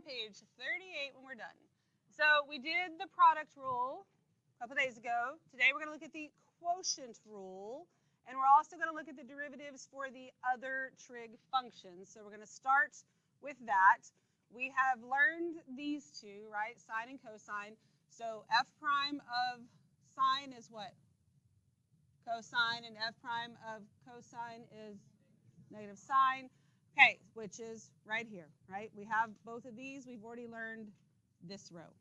page 38 when we're done. So we did the product rule a couple days ago. Today we're going to look at the quotient rule, and we're also going to look at the derivatives for the other trig functions. So we're going to start with that. We have learned these two, right? Sine and cosine. So f prime of sine is what? Cosine, and f prime of cosine is negative sine. Okay, which is right here, right? We have both of these. We've already learned this row.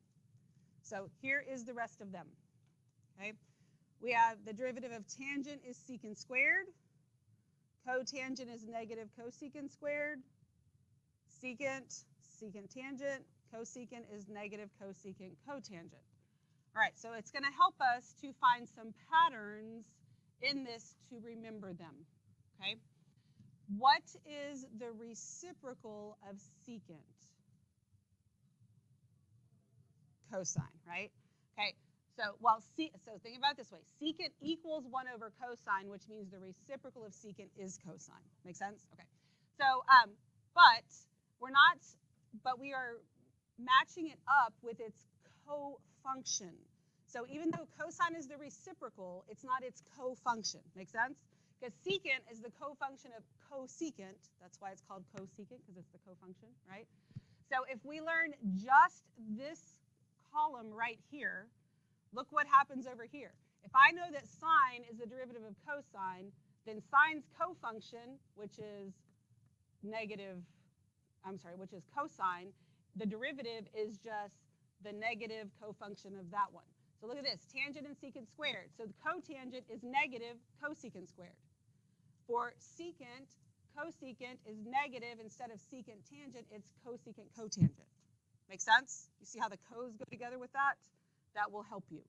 So here is the rest of them, okay? We have the derivative of tangent is secant squared. Cotangent is negative cosecant squared. Secant, secant tangent. Cosecant is negative cosecant cotangent. All right, so it's going to help us to find some patterns in this to remember them, okay? What is the reciprocal of secant? Cosine, right? Okay, so think about it this way. Secant equals 1 over cosine, which means the reciprocal of secant is cosine. Make sense? Okay. So, but we are matching it up with its co-function. So even though cosine is the reciprocal, it's not its co-function. Make sense? Because secant is the co-function of cosecant. That's why it's called cosecant, because it's the co-function, right? So if we learn just this column right here, look what happens over here. If I know that sine is the derivative of cosine, then sine's co-function, which is cosine, the derivative is just the negative co-function of that one. So look at this, tangent and secant squared. So the cotangent is negative cosecant squared. For secant, cosecant is negative instead of secant tangent, it's cosecant cotangent. Make sense? You see how the co's go together with that? That will help you.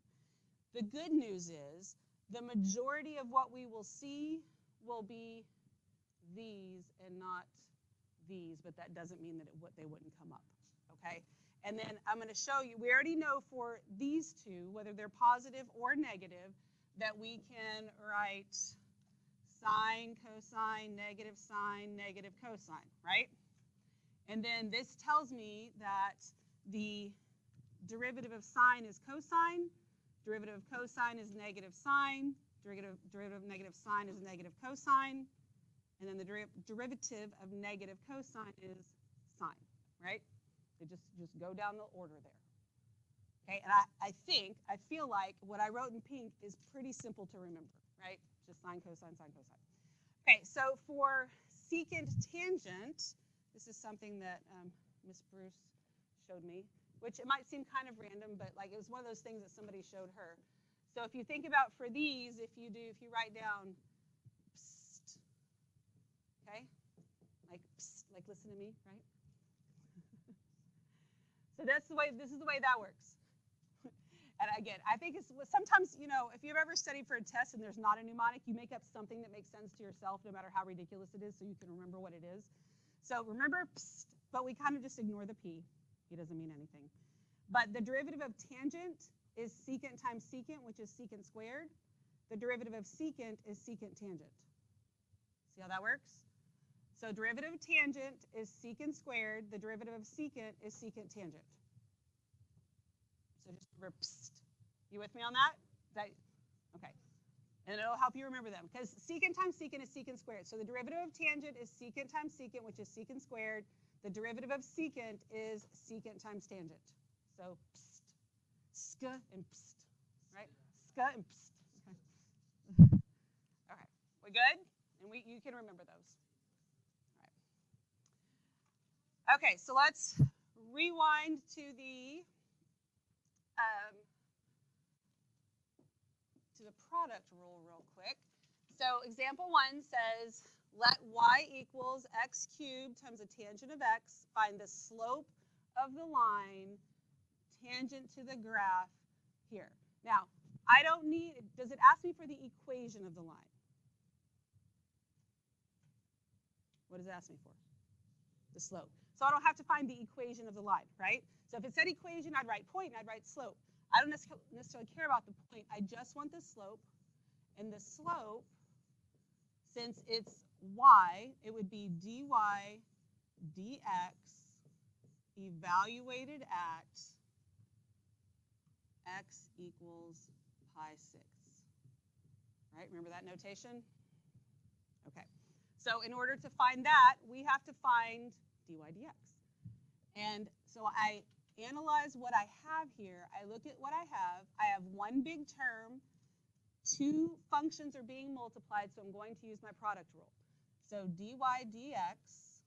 The good news is the majority of what we will see will be these and not these, but that doesn't mean that they wouldn't come up, okay? And then I'm going to show you, we already know for these two, whether they're positive or negative, that we can write sine, cosine, negative cosine, right? And then this tells me that the derivative of sine is cosine, derivative of cosine is negative sine, derivative of negative sine is negative cosine, and then the derivative of negative cosine is sine, right? They just go down the order there. Okay, and I feel like what I wrote in pink is pretty simple to remember, right? Just sine, cosine, sine, cosine. Okay, so for secant tangent, this is something that Miss Bruce showed me, which it might seem kind of random, but like it was one of those things that somebody showed her. So if you think about for these, if you write down psst, okay, like psst, like listen to me, right? So this is the way that works. And again, I think it's sometimes, if you've ever studied for a test and there's not a mnemonic, you make up something that makes sense to yourself, no matter how ridiculous it is, so you can remember what it is. So remember, psst, but we kind of just ignore the P. He doesn't mean anything. But the derivative of tangent is secant times secant, which is secant squared. The derivative of secant is secant tangent. See how that works? So derivative of tangent is secant squared. The derivative of secant is secant tangent. So just remember, psst. You with me on that? Okay. And it'll help you remember them. Because secant times secant is secant squared. So the derivative of tangent is secant times secant, which is secant squared. The derivative of secant is secant times tangent. So psst, ska and psst, right? Ska and psst. Okay. Okay. We good? And you can remember those. Okay, so let's rewind to the product rule real quick. So example 1 says, let y equals x cubed times a tangent of x. Find the slope of the line tangent to the graph here. Now, does it ask me for the equation of the line? What does it ask me for? The slope. So I don't have to find the equation of the line, right? So if it said equation, I'd write point and I'd write slope. I don't necessarily care about the point. I just want the slope. And the slope, since it's y, it would be dy dx evaluated at x equals pi 6. Right, remember that notation? Okay, so in order to find that, we have to find dy dx. And so I analyze what I have here. I look at what I have. I have one big term. Two functions are being multiplied, so I'm going to use my product rule. So dy dx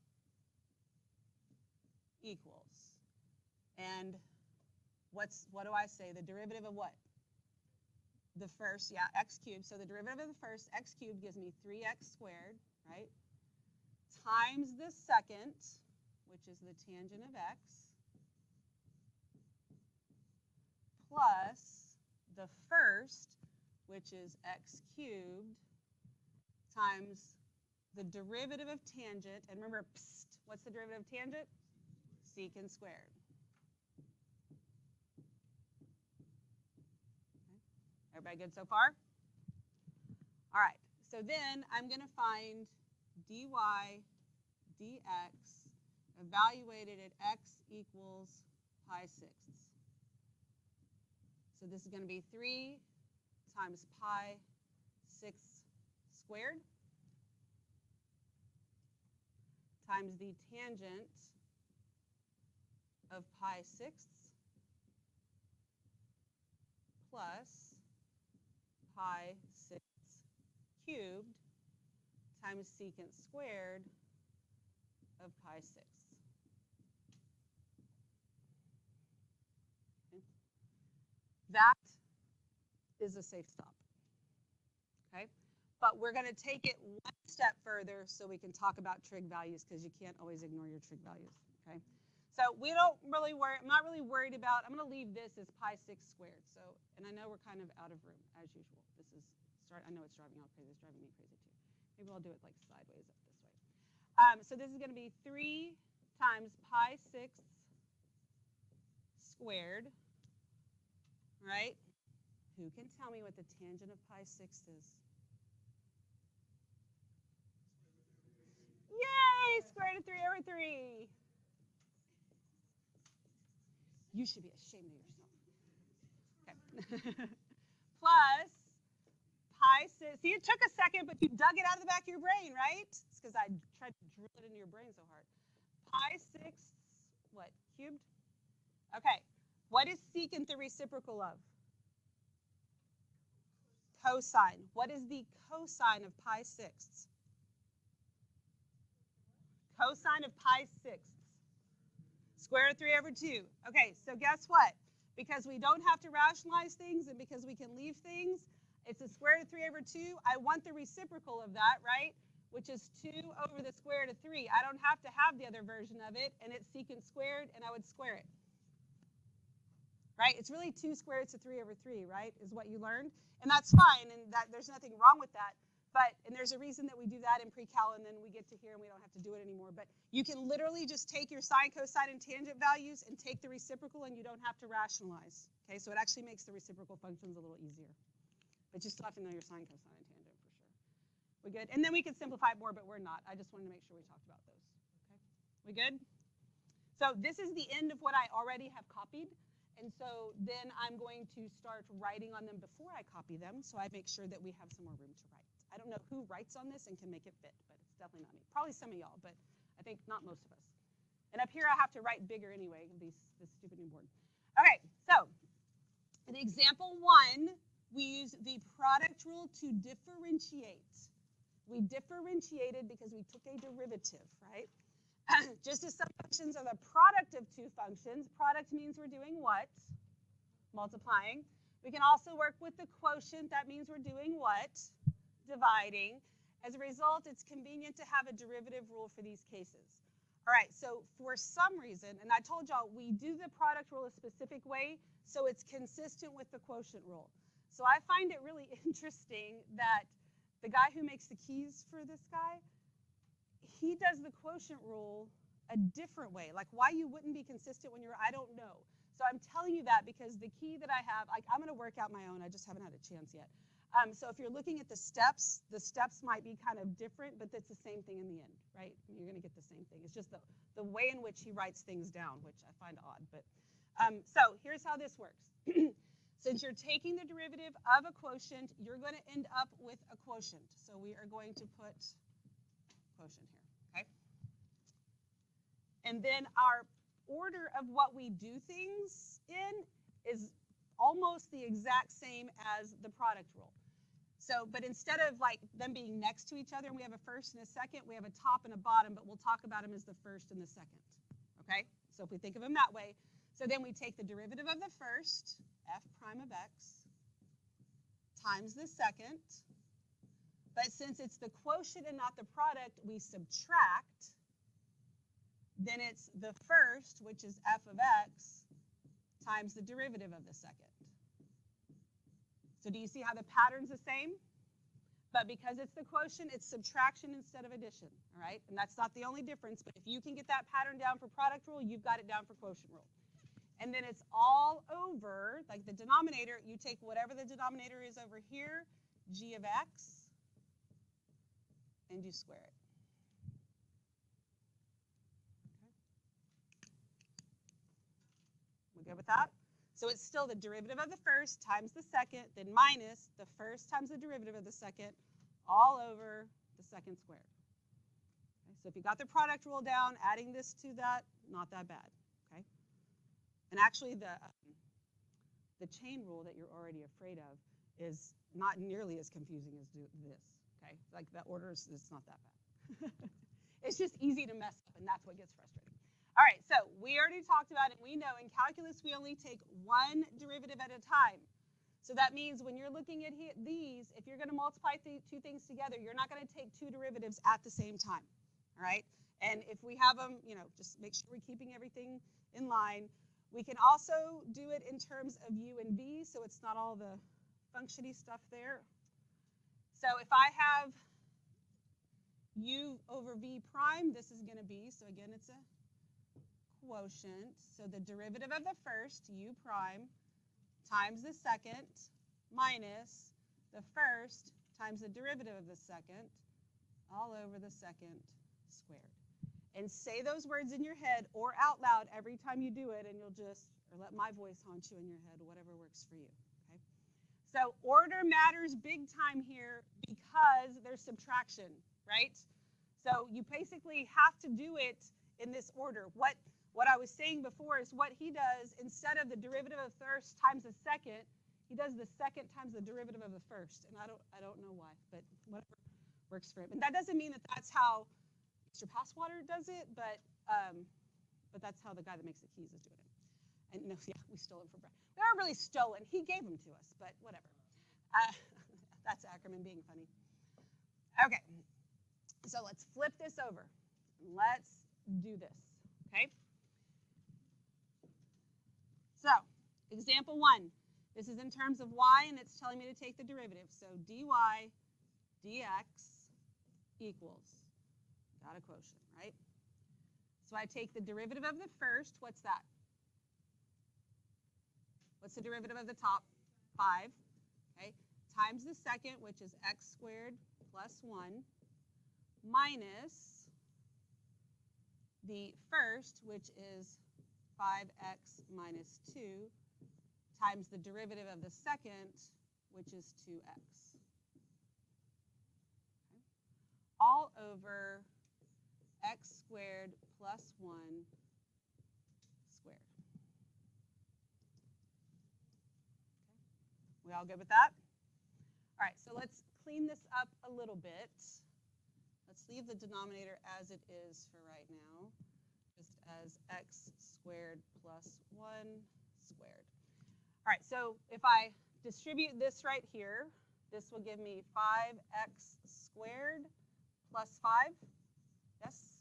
equals, and what do I say? The derivative of what? The first, yeah, x cubed. So the derivative of the first, x cubed, gives me 3x squared, right? Times the second, which is the tangent of x, plus the first, which is x cubed, times the derivative of tangent. And remember, what's the derivative of tangent? Secant squared. Okay. Everybody good so far? All right, so then I'm going to find dy dx evaluated at x equals pi 6. So this is going to be 3 times pi 6 squared times the tangent of pi 6 plus pi 6 cubed times secant squared of pi 6. Okay. That is a safe stop. Okay, but we're going to take it one step further so we can talk about trig values, because you can't always ignore your trig values. Okay, so we don't really worry. I'm not really worried about. I'm going to leave this as pi 6 squared. So, and I know we're kind of out of room as usual. This is start. I know it's driving y'all crazy. It's driving me crazy too. Maybe I'll do it like sideways up this way. So this is going to be 3 times pi 6 squared, right? Who can tell me what the tangent of pi 6 is? Yay! Square root of 3 over 3. You should be ashamed of yourself. Okay. Plus pi 6. See, it took a second, but you dug it out of the back of your brain, right? It's because I tried to drill it into your brain so hard. Pi 6, what, cubed? Okay. What is secant the reciprocal of? Cosine. What is the cosine of pi 6? Cosine of pi 6. Square root of 3 over 2. Okay, so guess what? Because we don't have to rationalize things and because we can leave things, it's a square root of 3 over 2. I want the reciprocal of that, right? Which is 2 over the square root of 3. I don't have to have the other version of it, and it's secant squared, and I would square it. Right? It's really 2 square roots of 3 over 3, right, is what you learned. And that's fine, and that there's nothing wrong with that. And there's a reason that we do that in pre-cal, and then we get to here and we don't have to do it anymore. But you can literally just take your sine, cosine, and tangent values and take the reciprocal, and you don't have to rationalize. Okay, so it actually makes the reciprocal functions a little easier. But you still have to know your sine, cosine, and tangent for sure. We good? And then we can simplify it more, but we're not. I just wanted to make sure we talked about those. Okay, we good? So this is the end of what I already have copied. And so then I'm going to start writing on them before I copy them, so I make sure that we have some more room to write. I don't know who writes on this and can make it fit, but it's definitely not me. Probably some of y'all, but I think not most of us. And up here I have to write bigger anyway, this stupid new board. Okay, so in example 1, we use the product rule to differentiate. We differentiated because we took a derivative, right? Just as some functions are the product of two functions, product means we're doing what? Multiplying. We can also work with the quotient. That means we're doing what? Dividing. As a result, it's convenient to have a derivative rule for these cases. All right, so for some reason, and I told y'all we do the product rule a specific way so it's consistent with the quotient rule. So I find it really interesting that the guy who makes the keys for this guy, he does the quotient rule a different way. Like why you wouldn't be consistent when you're, I don't know. So I'm telling you that because the key that I have, I'm going to work out my own. I just haven't had a chance yet. So if you're looking at the steps might be kind of different, but it's the same thing in the end, right? You're going to get the same thing. It's just the way in which he writes things down, which I find odd. But so here's how this works. Since you're taking the derivative of a quotient, you're going to end up with a quotient. So we are going to put quotient here, okay? And then our order of what we do things in is almost the exact same as the product rule. So, but instead of like them being next to each other, and we have a first and a second, we have a top and a bottom, but we'll talk about them as the first and the second, okay? So if we think of them that way, so then we take the derivative of the first, f prime of x, times the second, but since it's the quotient and not the product, we subtract, then it's the first, which is f of x, times the derivative of the second. So do you see how the pattern's the same? But because it's the quotient, it's subtraction instead of addition, all right? And that's not the only difference, but if you can get that pattern down for product rule, you've got it down for quotient rule. And then it's all over, like the denominator, you take whatever the denominator is over here, g of x, and you square it. Okay. We good with that? So it's still the derivative of the first times the second, then minus the first times the derivative of the second, all over the second squared. Okay, so if you got the product rule down, adding this to that, not that bad. Okay. And actually, the chain rule that you're already afraid of is not nearly as confusing as this. Okay, like the orders, it's not that bad. It's just easy to mess up, and that's what gets frustrating. All right, so we already talked about it. We know in calculus we only take one derivative at a time. So that means when you're looking at these, if you're going to multiply two things together, you're not going to take two derivatives at the same time. All right, and if we have them, just make sure we're keeping everything in line. We can also do it in terms of u and v, so it's not all the functiony stuff there. So if I have u over v prime, this is going to be, so again, it's a quotient. So the derivative of the first, u prime, times the second, minus the first times the derivative of the second, all over the second squared. And say those words in your head or out loud every time you do it, and you'll just, or let my voice haunt you in your head, whatever works for you, okay? So order matters big time here because there's subtraction, right? So you basically have to do it in this order. What I was saying before is what he does, instead of the derivative of the first times the second, he does the second times the derivative of the first. And I don't know why, but whatever works for him. And that doesn't mean that that's how Mr. Passwater does it, but that's how the guy that makes the keys is doing it. And yeah, we stole it from Brad. They aren't really stolen. He gave them to us, but whatever. That's Ackerman being funny. Okay, so let's flip this over. Let's do this, okay? So, example 1. This is in terms of y, and it's telling me to take the derivative. So dy dx equals, got a quotient, right? So I take the derivative of the first, what's that? What's the derivative of the top? 5, okay? Times the second, which is x squared plus 1, minus the first, which is 5x minus 2, times the derivative of the second, which is 2x. Okay. All over x squared plus 1 squared. Okay. We all good with that? All right, so let's clean this up a little bit. Let's leave the denominator as it is for right now, just as x squared plus 1 squared. All right, so if I distribute this right here, this will give me 5x squared plus 5. Yes?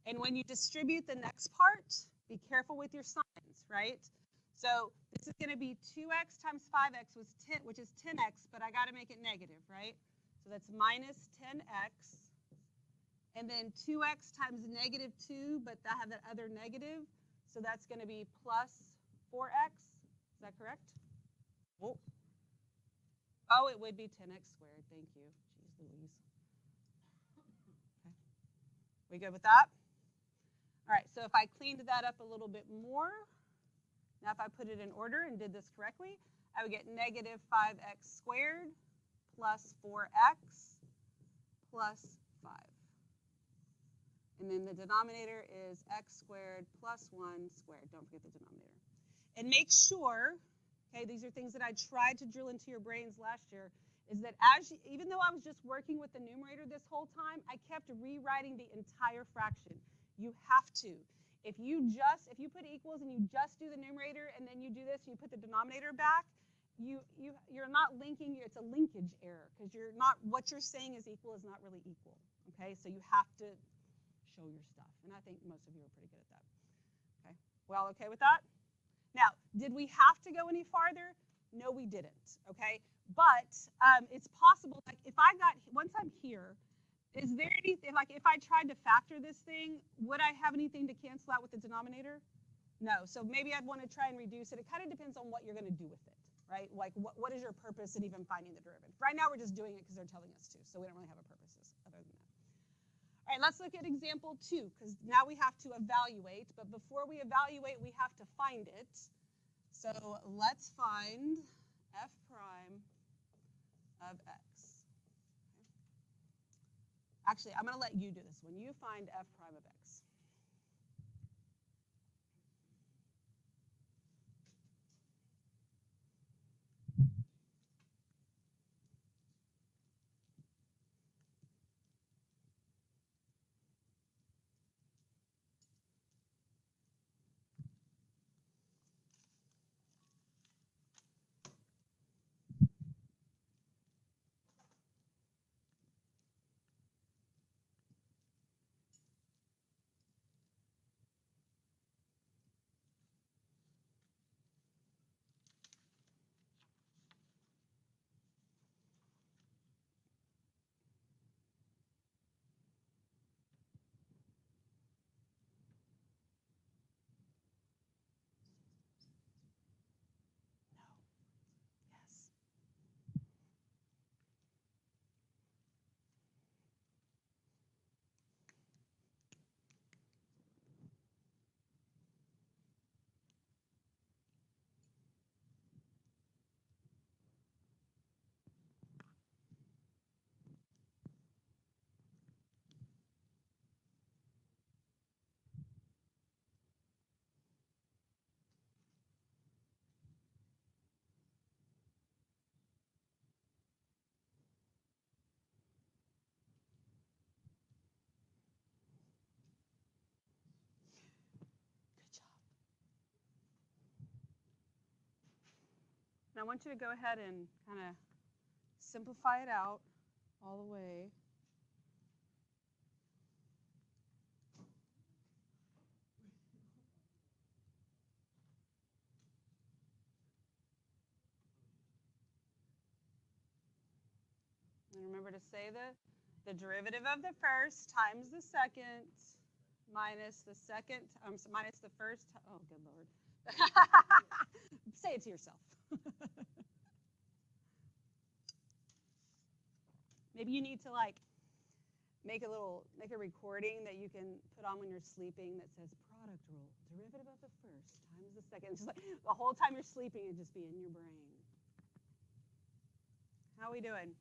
And when you distribute the next part, be careful with your signs, right? So this is going to be 2x times 5x, which is 10x, but I got to make it negative, right? So that's minus 10x. And then 2x times negative 2, but I have that other negative. So that's going to be plus 4x. Is that correct? Oh. Oh, it would be 10x squared. Thank you. Jeez Louise. Okay. We good with that? All right, so if I cleaned that up a little bit more, now if I put it in order and did this correctly, I would get negative 5x squared plus 4x plus 5. And then the denominator is x squared plus 1 squared. Don't forget the denominator. And make sure, okay, these are things that I tried to drill into your brains last year, is that even though I was just working with the numerator this whole time, I kept rewriting the entire fraction. You have to. If you put equals and you just do the numerator and then you do this and you put the denominator back, you're not linking. It's a linkage error because what you're saying is equal is not really equal. Okay, so you have to show your stuff, and I think most of you are pretty good at that. Okay, well, okay with that? Now, did we have to go any farther? No, we didn't. Okay, but it's possible. Like once I'm here, is there anything, like if I tried to factor this thing, would I have anything to cancel out with the denominator? No. So maybe I'd want to try and reduce it. It kind of depends on what you're going to do with it, right? Like what is your purpose in even finding the derivative? Right now we're just doing it because they're telling us to, so we don't really have a purpose other than that. All right, let's look at example 2, because now we have to evaluate, but before we evaluate, we have to find it. So let's find f prime of x. Actually, I'm going to let you do this one. You find f prime of x. Yes. Good job. And I want you to go ahead and kind of simplify it out all the way. And remember to say the derivative of the first times the second minus the second, minus the first. Oh, good Lord. Say it to yourself. Maybe you need to make a recording that you can put on when you're sleeping that says product rule, derivative of the first times the second. It's just like the whole time you're sleeping, it just be in your brain. How are we doing?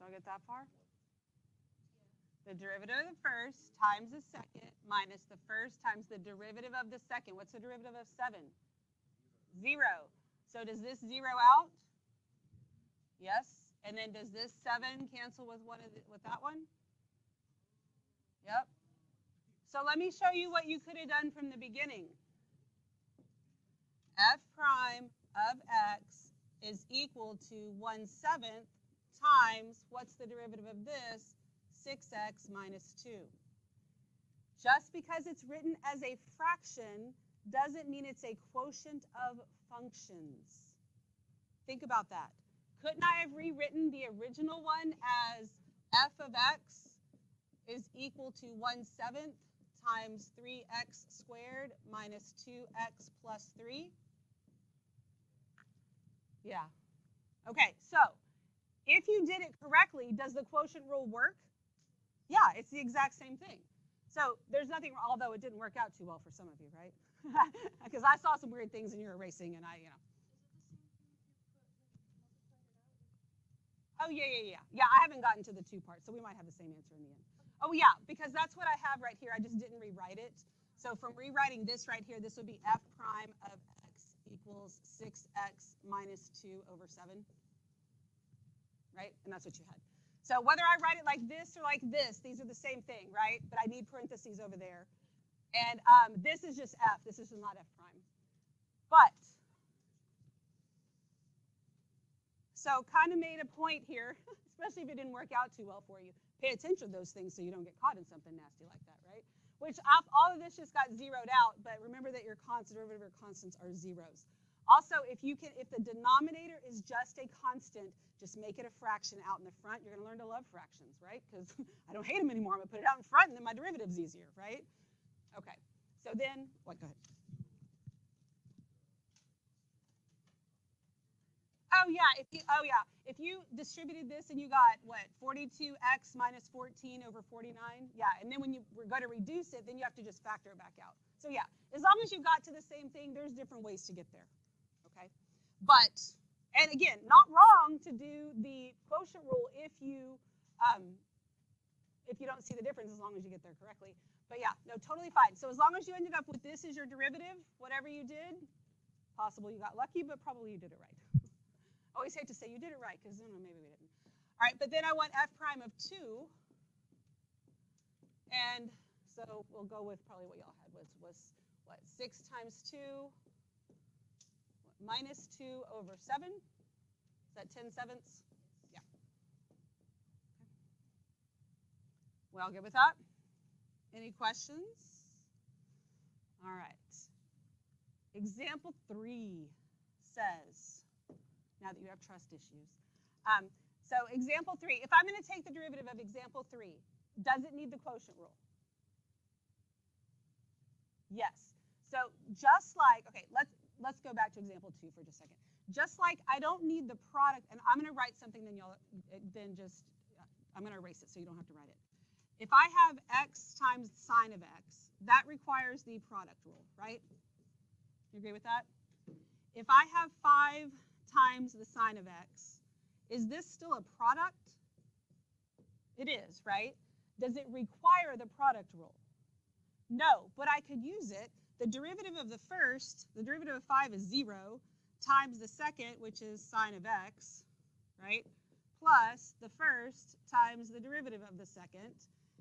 So I get that far? The derivative of the first times the second minus the first times the derivative of the second. What's the derivative of 7? 0. So does this 0 out? Yes. And then does this 7 cancel with with that one? Yep. So let me show you what you could have done from the beginning. F prime of x is equal to 1/7 times, what's the derivative of this? 6x minus 2. Just because it's written as a fraction doesn't mean it's a quotient of functions. Think about that. Couldn't I have rewritten the original one as f of x is equal to 1/7 times 3x squared minus 2x plus 3? Yeah. Okay, so if you did it correctly, does the quotient rule work? Yeah, it's the exact same thing. So there's nothing, although it didn't work out too well for some of you, right? Because I saw some weird things in your erasing, and Oh, yeah. Yeah, I haven't gotten to the 2 parts, so we might have the same answer in the end. Oh, yeah, because that's what I have right here. I just didn't rewrite it. So from rewriting this right here, this would be f prime of x equals 6x minus 2 over 7. Right? And that's what you had. So whether I write it like this or like this, these are the same thing, right? But I need parentheses over there. And this is just f. This is not f prime. But, so kind of made a point here, especially if it didn't work out too well for you. Pay attention to those things so you don't get caught in something nasty like that, right? Which all of this just got zeroed out, but remember that your constant derivative or constants are zeros. Also, if the denominator is just a constant, just make it a fraction out in the front. You're going to learn to love fractions, right? Because I don't hate them anymore. I'm going to put it out in front, and then my derivative's easier, right? Okay. So then, what? Go ahead. Oh yeah. If you distributed this and you got what 42x minus 14 over 49, yeah. And then when we're going to reduce it, then you have to just factor it back out. So yeah, as long as you got to the same thing, there's different ways to get there. Okay. But, and again, not wrong to do the quotient rule if you don't see the difference, as long as you get there correctly. But yeah, no, totally fine. So as long as you ended up with this as your derivative, whatever you did, possible you got lucky, but probably you did it right. Always hate to say you did it right, because maybe we didn't. All right, but then I want f prime of 2. And so we'll go with probably what y'all had was what, 6 times 2 minus 2 over 7. Is that 10/7? Yeah. Okay. We all good with that? Any questions? All right. Example 3 says, now that you have trust issues. So example 3, if I'm going to take the derivative of example 3, does it need the quotient rule? Yes. So just like, okay, let's go back to example 2 for just a second. Just like I don't need the product, and I'm going to write something, then I'm going to erase it so you don't have to write it. If I have x times the sine of x, that requires the product rule, right? You agree with that? If I have 5 times the sine of x, is this still a product? It is, right? Does it require the product rule? No, but I could use it. The derivative of the first, the derivative of 5 is 0, times the second, which is sine of x, right? Plus the first times the derivative of the second,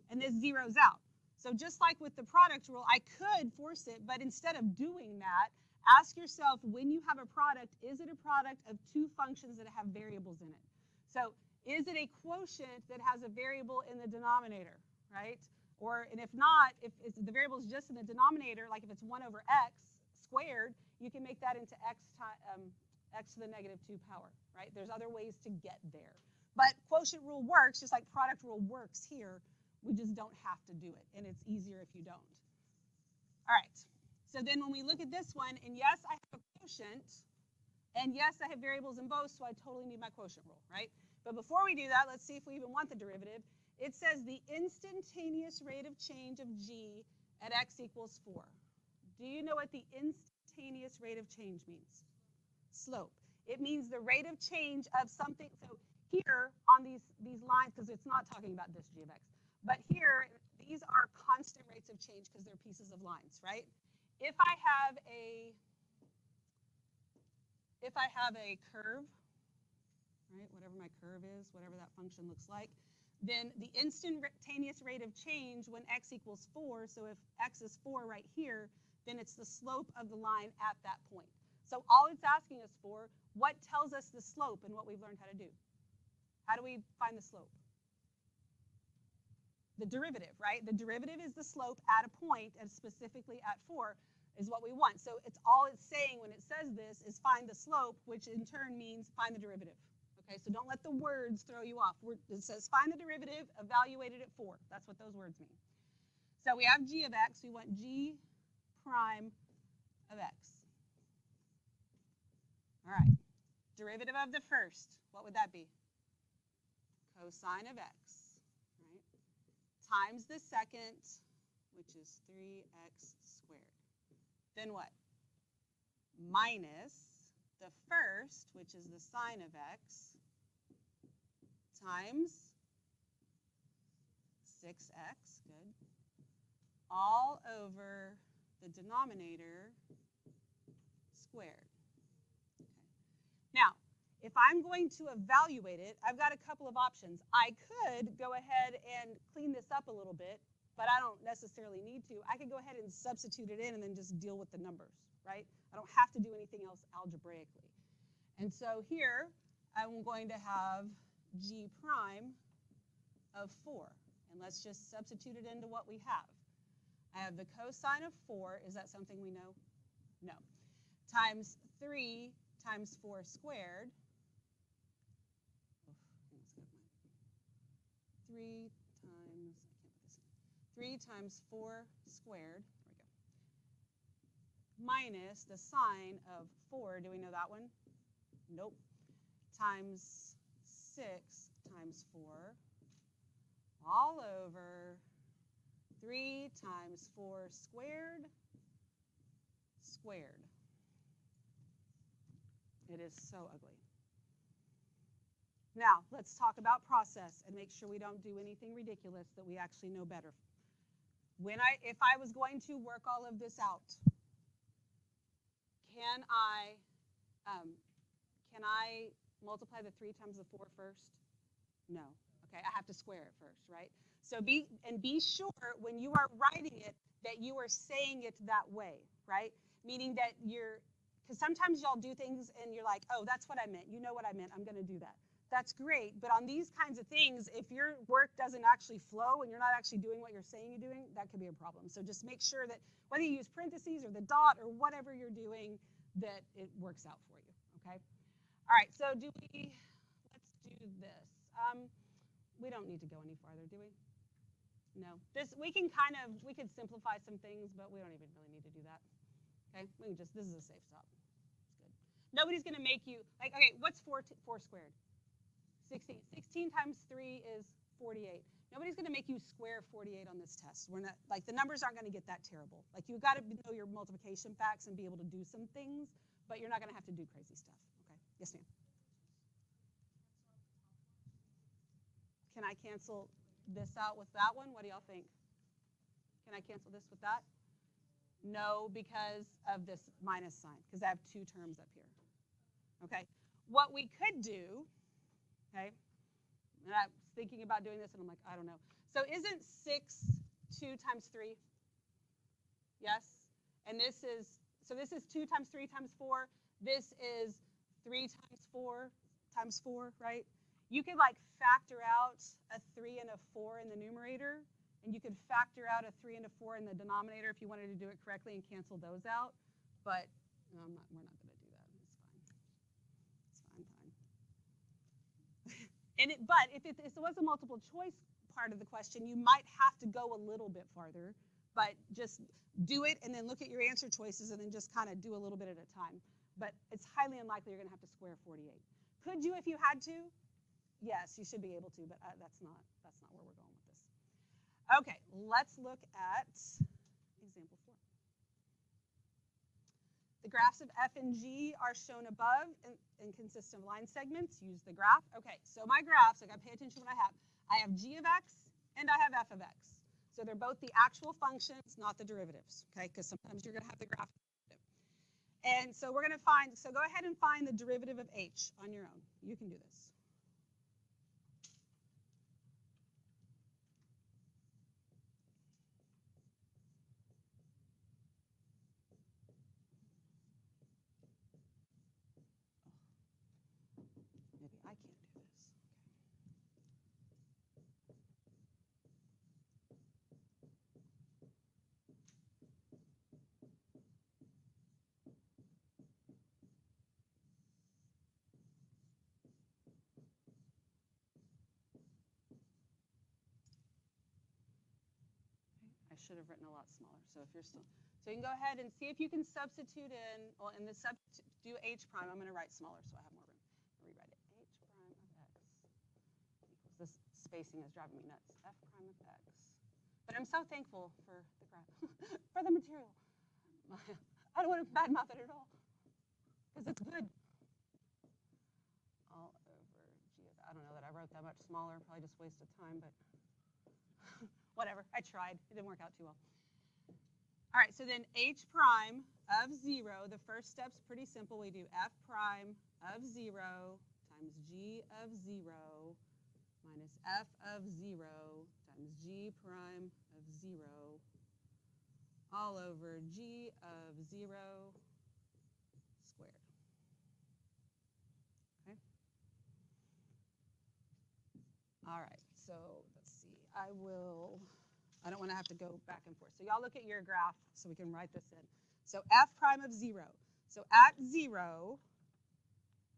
and this zeroes out. So just like with the product rule, I could force it, but instead of doing that, ask yourself, when you have a product, is it a product of 2 functions that have variables in it? So is it a quotient that has a variable in the denominator, right? And if not, if the variable is just in the denominator, like if it's 1 over x squared, you can make that into x to the negative 2 power, right? There's other ways to get there. But quotient rule works just like product rule works here. We just don't have to do it, and it's easier if you don't. All right. So then when we look at this one, and yes, I have a quotient, and yes, I have variables in both, so I totally need my quotient rule, right? But before we do that, let's see if we even want the derivative. It says the instantaneous rate of change of g at x equals 4. Do you know what the instantaneous rate of change means? Slope. It means the rate of change of something. So here on these lines, because it's not talking about this g of x, But here, these are constant rates of change because they're pieces of lines, right? If I have a curve, right, whatever my curve is, whatever that function looks like, then the instantaneous rate of change when x equals 4, so if x is 4 right here, then it's the slope of the line at that point. So all it's asking us for, what tells us the slope and what we've learned how to do? How do we find the slope? The derivative, right? The derivative is the slope at a point, and specifically at 4 is what we want. So it's all it's saying when it says this is find the slope, which in turn means find the derivative. Okay, so don't let the words throw you off. It says find the derivative, evaluated at 4. That's what those words mean. So we have g of x. We want g prime of x. All right, derivative of the first, what would that be? Cosine of x, right? Times the second, which is 3x squared. Then what? Minus the first, which is the sine of x, times 6x, good, all over the denominator squared. Okay. Now, if I'm going to evaluate it, I've got a couple of options. I could go ahead and clean this up a little bit, but I don't necessarily need to. I could go ahead and substitute it in and then just deal with the numbers, right? I don't have to do anything else algebraically. And so here, I'm going to have g prime of 4. And let's just substitute it into what we have. I have the cosine of 4. Is that something we know? No. Times 3 times 4 squared. 3 times 4 squared, there we go, minus the sine of 4, do we know that one? Nope, times 6 times 4, all over 3 times 4 squared, squared. It is so ugly. Now, let's talk about process and make sure we don't do anything ridiculous, that we actually know better. If I was going to work all of this out, can I multiply the 3 times the 4 first? No. Okay, I have to square it first, right? So be sure when you are writing it that you are saying it that way, right? Meaning that because sometimes y'all do things and you're like, oh, that's what I meant. You know what I meant. I'm going to do that. That's great, but on these kinds of things, if your work doesn't actually flow and you're not actually doing what you're saying you're doing, that could be a problem. So just make sure that whether you use parentheses or the dot or whatever you're doing, that it works out for you, okay? All right, so let's do this. We don't need to go any farther, do we? No. We could simplify some things, but we don't even really need to do that. Okay, this is a safe stop. It's good. Nobody's gonna make you, okay, what's 4 squared? 16. 16 times 3 is 48. Nobody's going to make you square 48 on this test. We're not, the numbers aren't going to get that terrible. You've got to know your multiplication facts and be able to do some things, but you're not going to have to do crazy stuff. Okay? Yes, ma'am. Can I cancel this out with that one? What do y'all think? Can I cancel this with that? No, because of this minus sign, because I have 2 terms up here. Okay? What we could do, okay, and I was thinking about doing this, and I'm like, I don't know. So isn't 6 2 times 3? Yes? And this is 2 times 3 times 4. This is 3 times 4 times 4, right? You could factor out a 3 and a 4 in the numerator, and you could factor out a 3 and a 4 in the denominator if you wanted to do it correctly and cancel those out. But no, we're not going to do that. It's fine. But if it was a multiple choice part of the question, you might have to go a little bit farther, but just do it and then look at your answer choices and then just kind of do a little bit at a time. But it's highly unlikely you're going to have to square 48. Could you if you had to? Yes, you should be able to, but that's not where we're going with this. Okay, let's look at example 4. The graphs of f and g are shown above and consist of line segments. Use the graph. Okay, so my graphs, I got to pay attention to what I have. I have g of x and I have f of x. So they're both the actual functions, not the derivatives, okay? Because sometimes you're going to have the graph. And so we're going to find, so go ahead and find the derivative of h on your own. You can do this. Maybe I can't do this. I should have written a lot smaller. So if you're still, so you can go ahead and see if you can substitute in, well, in the do h prime. I'm going to write smaller so I have more room. I'll rewrite it. H prime of x equals, this spacing is driving me nuts. F prime of x. But I'm so thankful for the graph, for the material. I don't want to badmouth it at all because it's good. All over g of, I don't know that I wrote that much smaller. Probably just wasted time, but whatever, I tried. It didn't work out too well. All right, so then h prime of 0, the first step's pretty simple. We do f prime of 0 times g of 0 minus f of 0 times g prime of 0 all over g of 0 squared. Okay. All right, so let's see. I don't want to have to go back and forth. So y'all look at your graph so we can write this in. So f prime of 0. So at 0,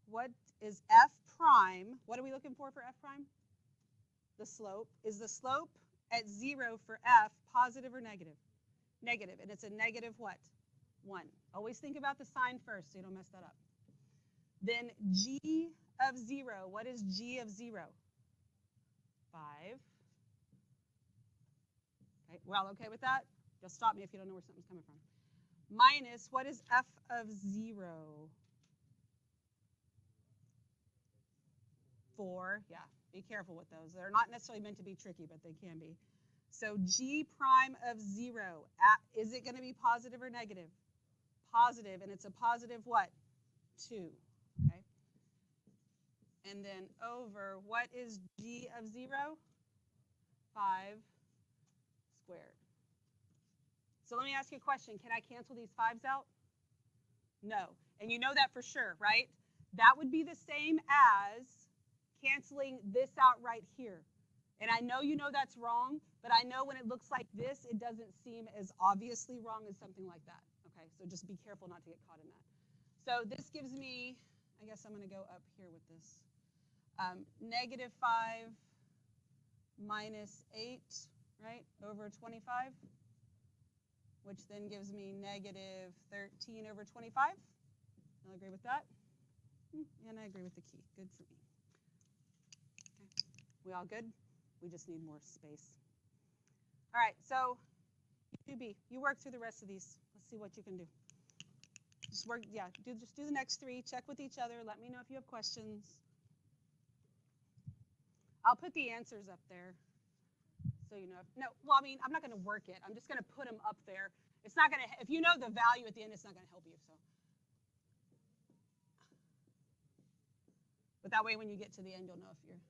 what is f prime? What are we looking for f prime? The slope. Is the slope at 0 for f positive or negative? Negative. And it's a negative what? 1. Always think about the sign first so you don't mess that up. Then g of 0. What is g of 0? 5. Okay, well, okay with that? Just stop me if you don't know where something's coming from. Minus, what is f of 0? 4. Yeah, be careful with those. They're not necessarily meant to be tricky, but they can be. So g prime of 0, is it going to be positive or negative? Positive, and it's a positive what? 2. Okay. And then over, what is g of 0? 5 squared. So let me ask you a question. Can I cancel these 5s out? No. And you know that for sure, right? That would be the same as canceling this out right here. And I know you know that's wrong, but I know when it looks like this, it doesn't seem as obviously wrong as something like that. Okay, so just be careful not to get caught in that. So this gives me, I guess I'm going to go up here with this. Negative 5 minus 8, right, over 25, which then gives me negative 13 over 25. Y'all agree with that? And I agree with the key. Good for me. Okay. We all good? We just need more space. All right, so you work through the rest of these. Let's see what you can do. Just work, yeah, just do the next 3. Check with each other. Let me know if you have questions. I'll put the answers up there so you know. No, well, I mean, I'm not going to work it. I'm just going to put them up there. It's not going to, if you know the value at the end, it's not going to help you. So, but that way when you get to the end, you'll know if you're